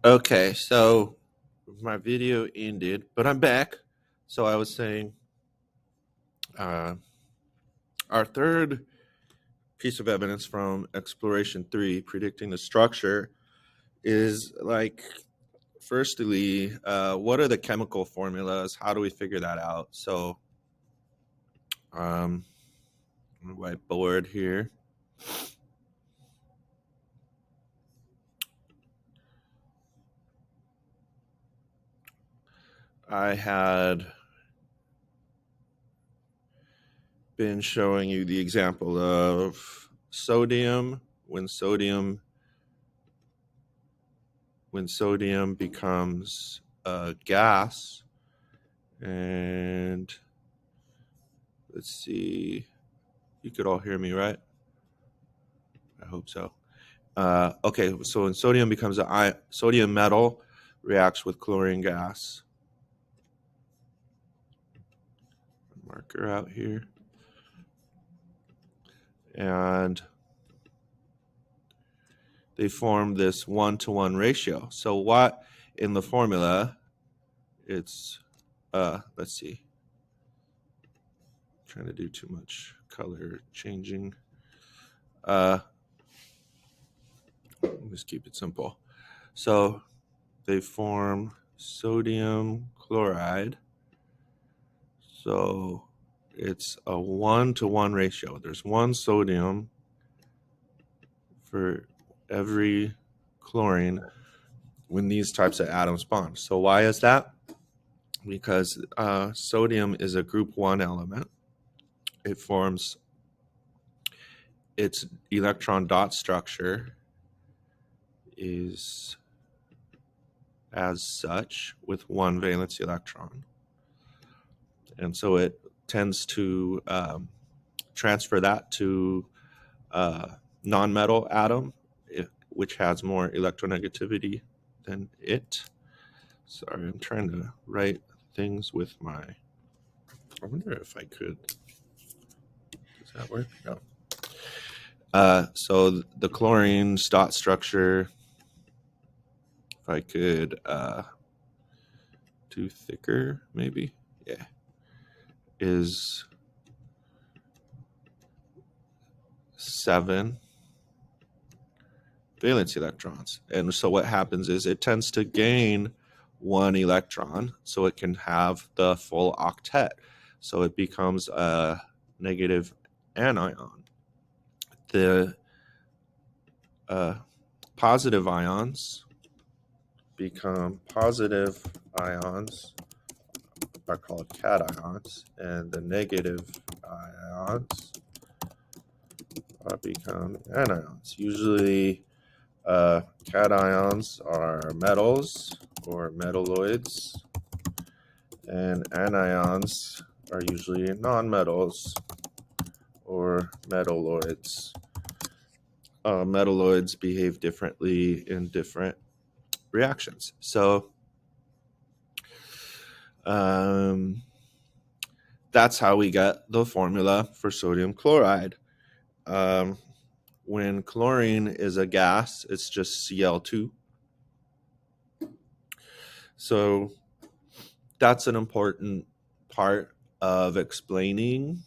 Okay, so my video ended, but I'm back. So I was saying, uh, our third piece of evidence from exploration 3, predicting the structure, is like, firstly, what are the chemical formulas? How do we figure that out? So, whiteboard here. I had been showing you the example of sodium. When sodium becomes a gas, and let's see, you could all hear me, right? I hope so. Okay, so when sodium becomes sodium metal reacts with chlorine gas. Marker out here. And they form this 1-to-1 ratio. So what in the formula, it's, let's see, I'm trying to do too much color changing. Let's keep it simple. So they form sodium chloride. So it's a 1-to-1 ratio. There's one sodium for every chlorine when these types of atoms bond. So why is that? Because sodium is a group 1 element. It forms its electron dot structure is as such with one valence electron. And so it tends to transfer that to a nonmetal atom, which has more electronegativity than it. Sorry, I'm trying to write things with my, I wonder if I could, does that work? No. So the chlorine's dot structure, if I could do thicker, maybe, yeah, is 7 valence electrons. And so what happens is it tends to gain 1 electron so it can have the full octet. So it becomes a negative anion. The positive ions become positive ions, are called cations, and the negative ions become anions. Usually cations are metals or metalloids, and anions are usually nonmetals or metalloids. Metalloids behave differently in different reactions. So that's how we get the formula for sodium chloride. When chlorine is a gas, it's just Cl2. So that's an important part of explaining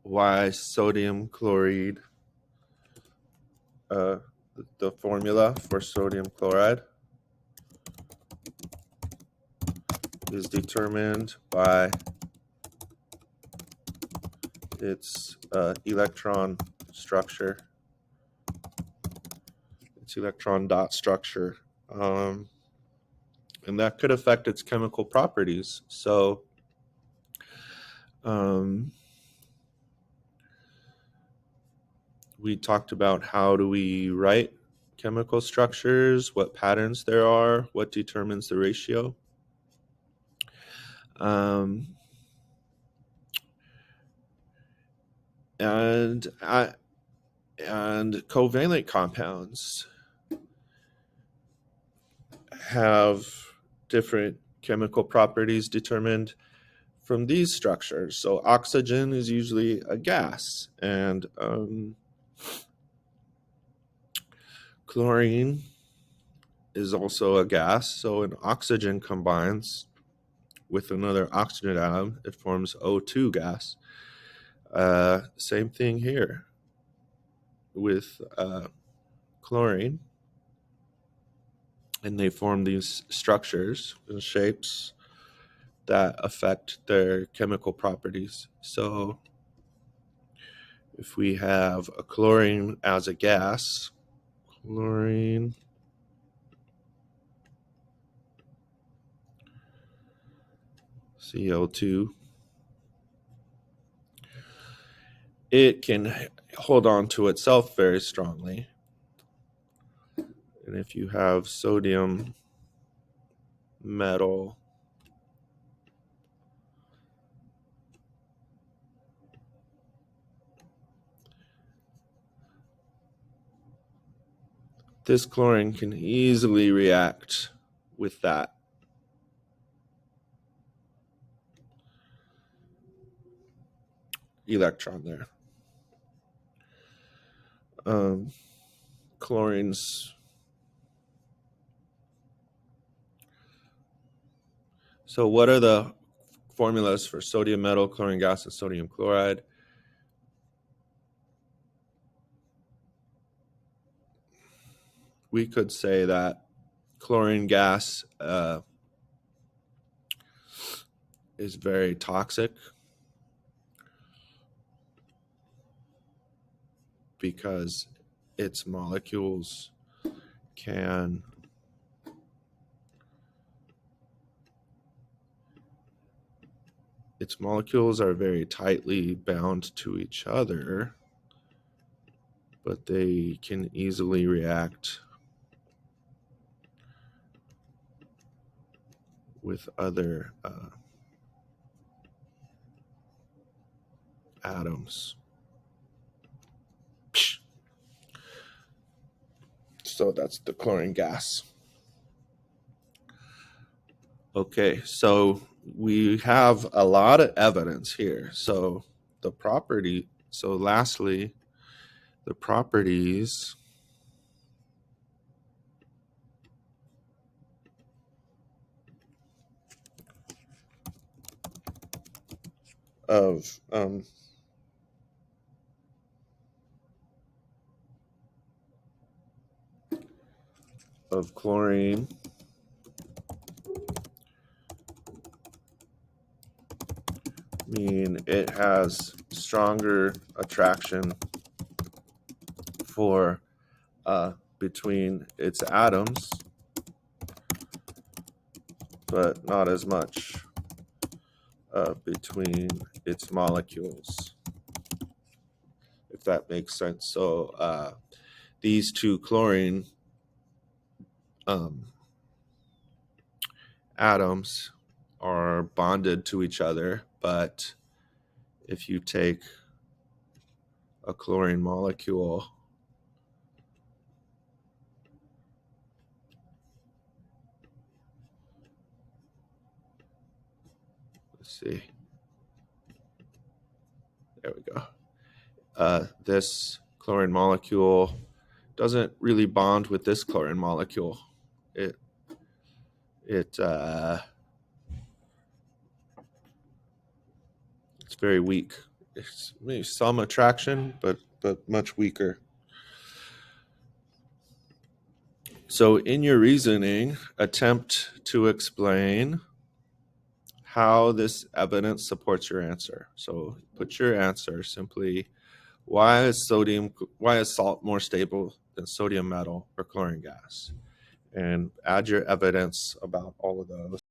why sodium chloride, the formula for sodium chloride is determined by its electron structure, its electron dot structure. And that could affect its chemical properties. So we talked about how do we write chemical structures, what patterns there are, what determines the ratio. And covalent compounds have different chemical properties determined from these structures. So oxygen is usually a gas, and Chlorine is also a gas, so an oxygen combines with another oxygen atom, it forms O2 gas. Same thing here with chlorine, and they form these structures and shapes that affect their chemical properties. So if we have a chlorine as a gas, chlorine CO2, it can hold on to itself very strongly. And if you have sodium metal, this chlorine can easily react with that. Electron there. Chlorines. So what are the formulas for sodium metal, chlorine gas, and sodium chloride? We could say that chlorine gas is very toxic because its molecules can are very tightly bound to each other, but they can easily react with other atoms. So that's the chlorine gas. Okay, so we have a lot of evidence here. So lastly, the properties of chlorine mean it has stronger attraction for between its atoms, but not as much between its molecules, if that makes sense. So these two chlorine atoms are bonded to each other, but if you take a chlorine molecule see, there we go. This chlorine molecule doesn't really bond with this chlorine molecule. It's very weak. It's maybe some attraction, but much weaker. So in your reasoning, attempt to explain how this evidence supports your answer. So put your answer simply, why is salt more stable than sodium metal or chlorine gas? And add your evidence about all of those.